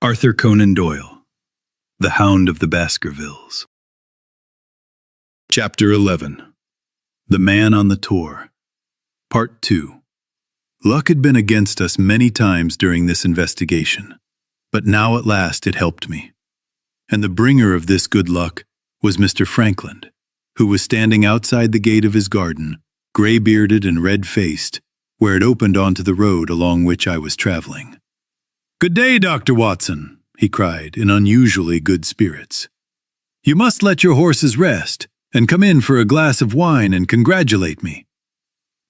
Arthur Conan Doyle, The Hound of the Baskervilles. Chapter 11. The Man on the Tour. Part 2. Luck had been against us many times during this investigation, but now at last it helped me. And the bringer of this good luck was Mr. Franklin, who was standing outside the gate of his garden, gray-bearded and red-faced, where it opened onto the road along which I was traveling. "Good day, Dr. Watson," he cried in unusually good spirits. "You must let your horses rest and come in for a glass of wine and congratulate me."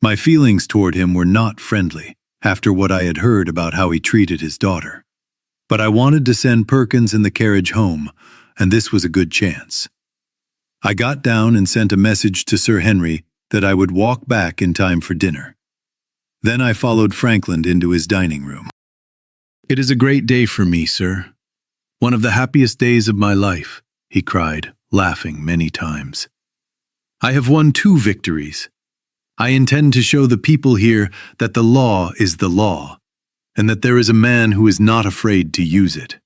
My feelings toward him were not friendly after what I had heard about how he treated his daughter. But I wanted to send Perkins and the carriage home, and this was a good chance. I got down and sent a message to Sir Henry that I would walk back in time for dinner. Then I followed Franklin into his dining room. "It is a great day for me, sir. One of the happiest days of my life," he cried, laughing many times. "I have won 2 victories. I intend to show the people here that the law is the law, and that there is a man who is not afraid to use it.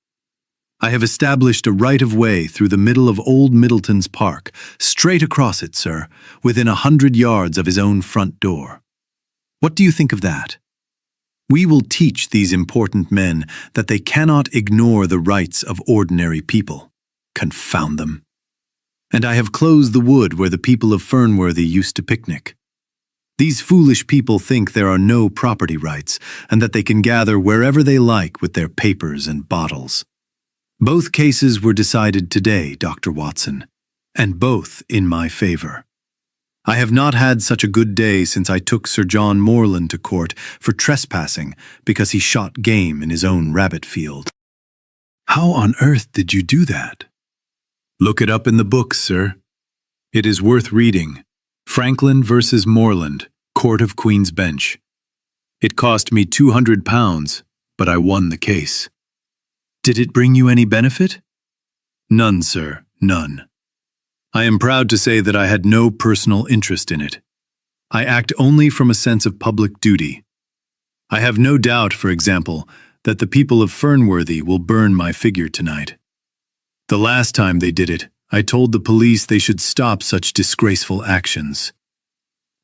I have established a right-of-way through the middle of Old Middleton's Park, straight across it, sir, within 100 yards of his own front door. What do you think of that? We will teach these important men that they cannot ignore the rights of ordinary people. Confound them. And I have closed the wood where the people of Fernworthy used to picnic. These foolish people think there are no property rights and that they can gather wherever they like with their papers and bottles. Both cases were decided today, Dr. Watson, and both in my favor. I have not had such a good day since I took Sir John Morland to court for trespassing because he shot game in his own rabbit field." "How on earth did you do that?" "Look it up in the books, sir. It is worth reading. Franklin versus Morland, Court of Queen's Bench. It cost me £200, but I won the case." "Did it bring you any benefit?" "None, sir, none. I am proud to say that I had no personal interest in it. I act only from a sense of public duty. I have no doubt, for example, that the people of Fernworthy will burn my figure tonight. The last time they did it, I told the police they should stop such disgraceful actions.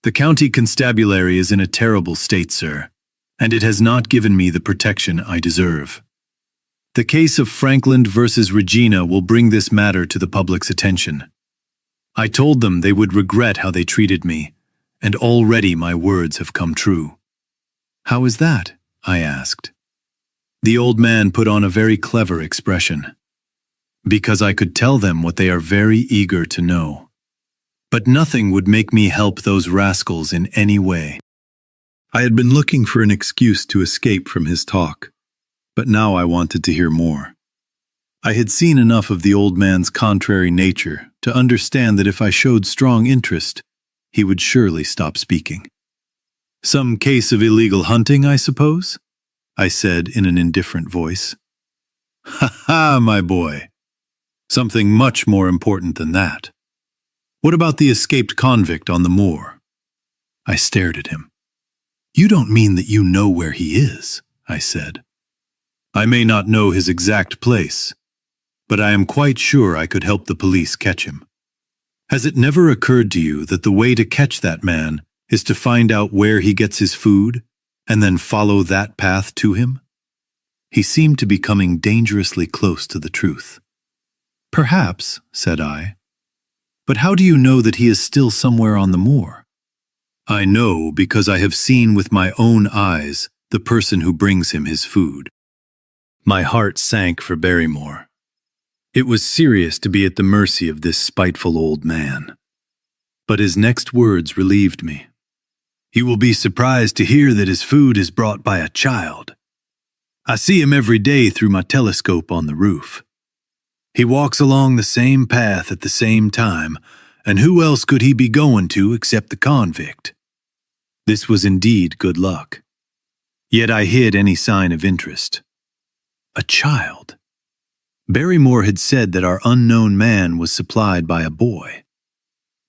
The county constabulary is in a terrible state, sir, and it has not given me the protection I deserve. The case of Franklin versus Regina will bring this matter to the public's attention. I told them they would regret how they treated me, and already my words have come true." "How is that?" I asked. The old man put on a very clever expression. "Because I could tell them what they are very eager to know. But nothing would make me help those rascals in any way." I had been looking for an excuse to escape from his talk, but now I wanted to hear more. I had seen enough of the old man's contrary nature to understand that if I showed strong interest, he would surely stop speaking. "Some case of illegal hunting, I suppose?" I said in an indifferent voice. "Ha ha, my boy. Something much more important than that. What about the escaped convict on the moor?" I stared at him. "You don't mean that you know where he is," I said. "I may not know his exact place, but I am quite sure I could help the police catch him. Has it never occurred to you that the way to catch that man is to find out where he gets his food and then follow that path to him?" He seemed to be coming dangerously close to the truth. "Perhaps," said I. "But how do you know that he is still somewhere on the moor?" "I know because I have seen with my own eyes the person who brings him his food." My heart sank for Barrymore. It was serious to be at the mercy of this spiteful old man. But his next words relieved me. "You will be surprised to hear that his food is brought by a child. I see him every day through my telescope on the roof. He walks along the same path at the same time, and who else could he be going to except the convict?" This was indeed good luck. Yet I hid any sign of interest. A child. Barrymore had said that our unknown man was supplied by a boy.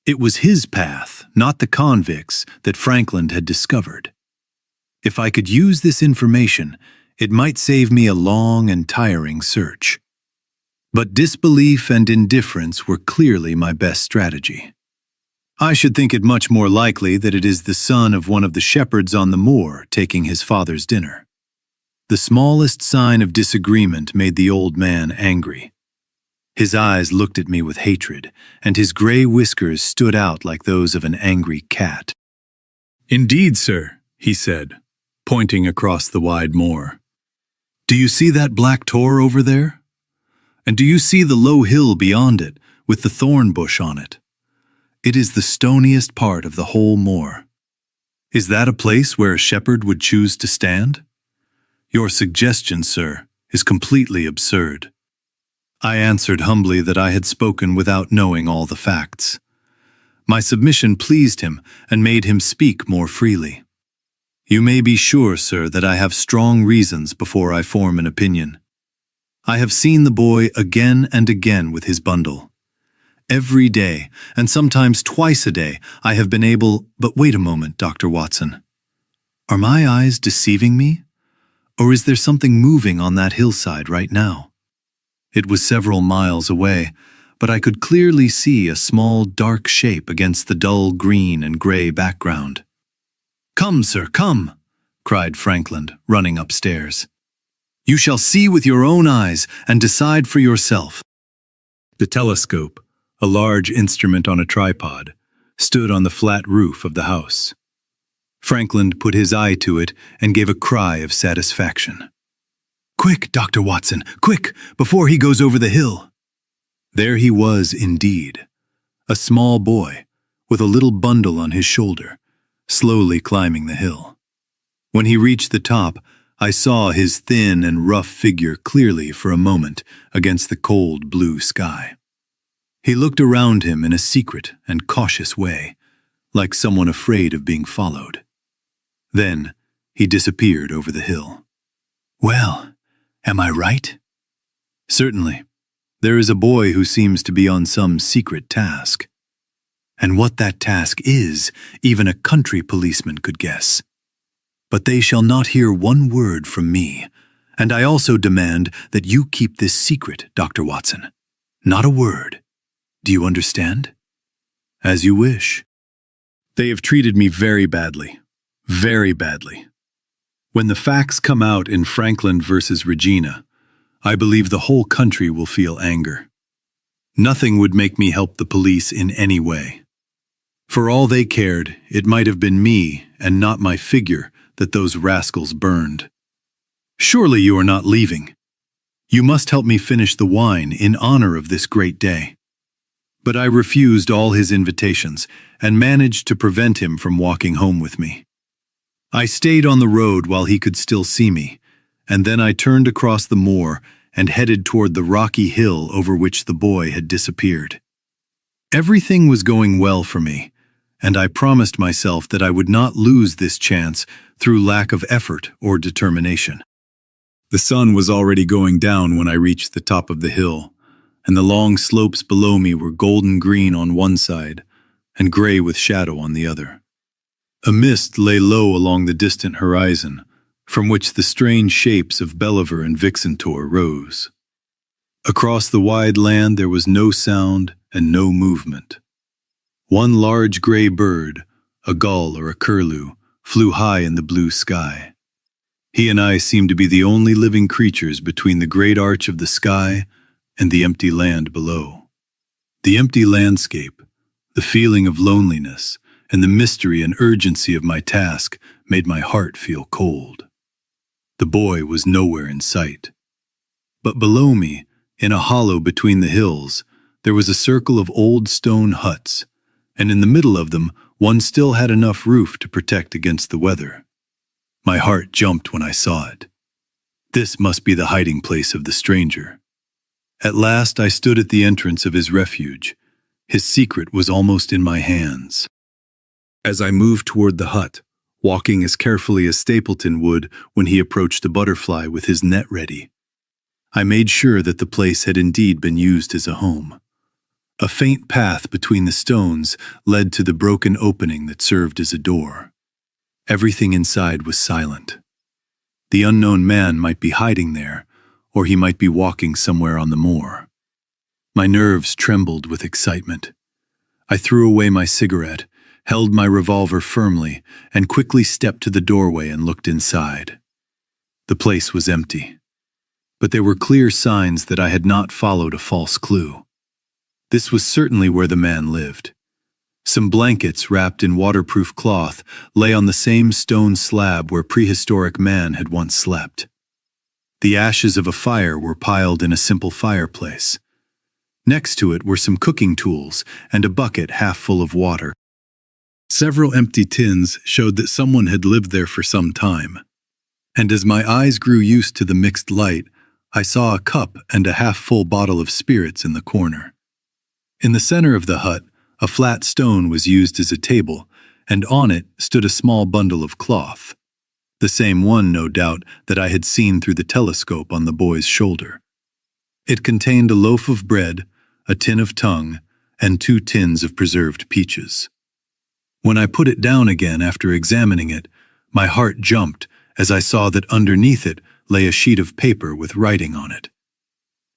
It was his path, not the convict's, that Franklin had discovered. If I could use this information, it might save me a long and tiring search. But disbelief and indifference were clearly my best strategy. I should think it much more likely that it is the son of one of the shepherds on the moor taking his father's dinner. The smallest sign of disagreement made the old man angry. His eyes looked at me with hatred, and his gray whiskers stood out like those of an angry cat. "Indeed, sir," he said, pointing across the wide moor. "Do you see that black tor over there? And do you see the low hill beyond it, with the thorn bush on it? It is the stoniest part of the whole moor. Is that a place where a shepherd would choose to stand? Your suggestion, sir, is completely absurd." I answered humbly that I had spoken without knowing all the facts. My submission pleased him and made him speak more freely. "You may be sure, sir, that I have strong reasons before I form an opinion. I have seen the boy again and again with his bundle. Every day, and sometimes twice a day, I have been able— But wait a moment, Dr. Watson. Are my eyes deceiving me? Or is there something moving on that hillside right now?" It was several miles away, but I could clearly see a small, dark shape against the dull green and gray background. "Come, sir, come!" cried Frankland, running upstairs. "You shall see with your own eyes and decide for yourself." The telescope, a large instrument on a tripod, stood on the flat roof of the house. Frankland put his eye to it and gave a cry of satisfaction. "Quick, Dr. Watson, quick, before he goes over the hill." There he was indeed, a small boy, with a little bundle on his shoulder, slowly climbing the hill. When he reached the top, I saw his thin and rough figure clearly for a moment against the cold blue sky. He looked around him in a secret and cautious way, like someone afraid of being followed. Then he disappeared over the hill. "Well, am I right?" "Certainly. There is a boy who seems to be on some secret task. And what that task is, even a country policeman could guess. But they shall not hear one word from me, and I also demand that you keep this secret, Dr. Watson. Not a word. Do you understand?" "As you wish." They have treated me very badly. Very badly. When the facts come out in Franklin versus Regina, I believe the whole country will feel anger. Nothing would make me help the police in any way. For all they cared, it might have been me and not my figure that those rascals burned. "Surely you are not leaving. You must help me finish the wine in honor of this great day." But I refused all his invitations and managed to prevent him from walking home with me. I stayed on the road while he could still see me, and then I turned across the moor and headed toward the rocky hill over which the boy had disappeared. Everything was going well for me, and I promised myself that I would not lose this chance through lack of effort or determination. The sun was already going down when I reached the top of the hill, and the long slopes below me were golden green on one side and gray with shadow on the other. A mist lay low along the distant horizon, from which the strange shapes of Belliver and Vixentor rose. Across the wide land there was no sound and no movement. One large gray bird, a gull or a curlew, flew high in the blue sky. He and I seemed to be the only living creatures between the great arch of the sky and the empty land below. The empty landscape, the feeling of loneliness, and the mystery and urgency of my task made my heart feel cold. The boy was nowhere in sight. But below me, in a hollow between the hills, there was a circle of old stone huts, and in the middle of them one still had enough roof to protect against the weather. My heart jumped when I saw it. This must be the hiding place of the stranger. At last I stood at the entrance of his refuge. His secret was almost in my hands. As I moved toward the hut, walking as carefully as Stapleton would when he approached a butterfly with his net ready, I made sure that the place had indeed been used as a home. A faint path between the stones led to the broken opening that served as a door. Everything inside was silent. The unknown man might be hiding there, or he might be walking somewhere on the moor. My nerves trembled with excitement. I threw away my cigarette, held my revolver firmly, and quickly stepped to the doorway and looked inside. The place was empty, but there were clear signs that I had not followed a false clue. This was certainly where the man lived. Some blankets wrapped in waterproof cloth lay on the same stone slab where prehistoric man had once slept. The ashes of a fire were piled in a simple fireplace. Next to it were some cooking tools and a bucket half full of water. Several empty tins showed that someone had lived there for some time. And as my eyes grew used to the mixed light, I saw a cup and a half-full bottle of spirits in the corner. In the center of the hut, a flat stone was used as a table, and on it stood a small bundle of cloth. The same one, no doubt, that I had seen through the telescope on the boy's shoulder. It contained a loaf of bread, a tin of tongue, and 2 tins of preserved peaches. When I put it down again after examining it, my heart jumped as I saw that underneath it lay a sheet of paper with writing on it.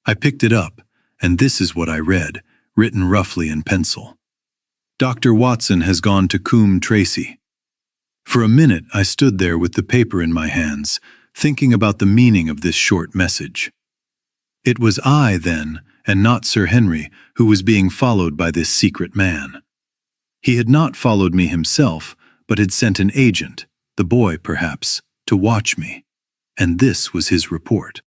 I picked it up, and this is what I read, written roughly in pencil. Dr. Watson has gone to Coombe Tracy. For a minute I stood there with the paper in my hands, thinking about the meaning of this short message. It was I, then, and not Sir Henry, who was being followed by this secret man. He had not followed me himself, but had sent an agent, the boy perhaps, to watch me, and this was his report.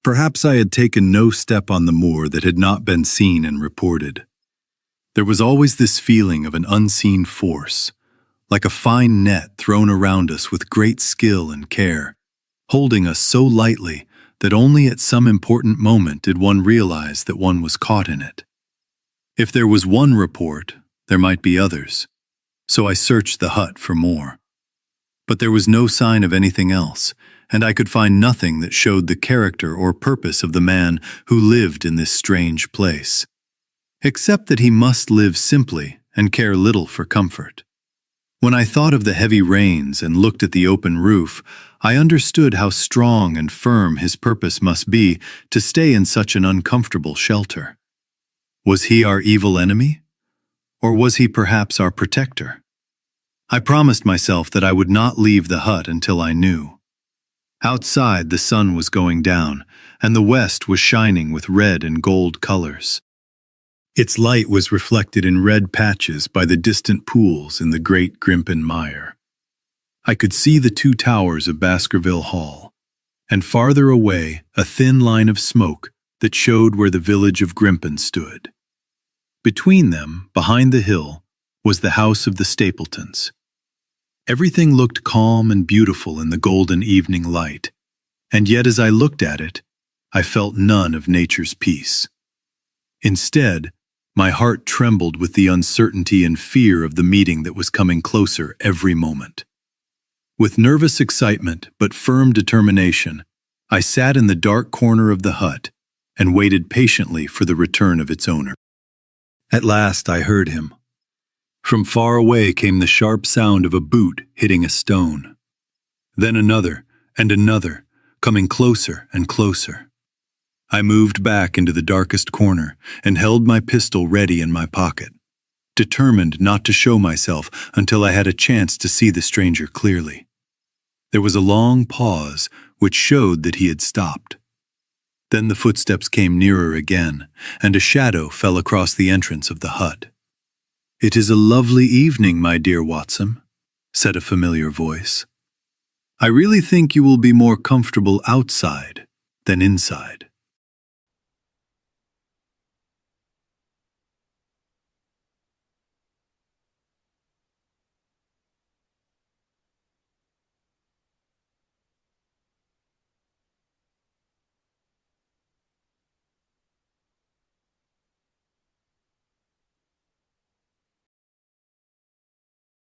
Perhaps I had taken no step on the moor that had not been seen and reported. There was always this feeling of an unseen force, like a fine net thrown around us with great skill and care, holding us so lightly that only at some important moment did one realize that one was caught in it. If there was one report, there might be others, so I searched the hut for more. But there was no sign of anything else, and I could find nothing that showed the character or purpose of the man who lived in this strange place, except that he must live simply and care little for comfort. When I thought of the heavy rains and looked at the open roof, I understood how strong and firm his purpose must be to stay in such an uncomfortable shelter. Was he our evil enemy? Or was he perhaps our protector? I promised myself that I would not leave the hut until I knew. Outside, the sun was going down, and the west was shining with red and gold colors. Its light was reflected in red patches by the distant pools in the great Grimpen Mire. I could see the 2 towers of Baskerville Hall, and farther away a thin line of smoke that showed where the village of Grimpen stood. Between them, behind the hill, was the house of the Stapletons. Everything looked calm and beautiful in the golden evening light, and yet as I looked at it, I felt none of nature's peace. Instead, my heart trembled with the uncertainty and fear of the meeting that was coming closer every moment. With nervous excitement but firm determination, I sat in the dark corner of the hut and waited patiently for the return of its owner. At last I heard him. From far away came the sharp sound of a boot hitting a stone. Then another and another, coming closer and closer. I moved back into the darkest corner and held my pistol ready in my pocket, determined not to show myself until I had a chance to see the stranger clearly. There was a long pause which showed that he had stopped. Then the footsteps came nearer again, and a shadow fell across the entrance of the hut. "It is a lovely evening, my dear Watson," said a familiar voice. "I really think you will be more comfortable outside than inside."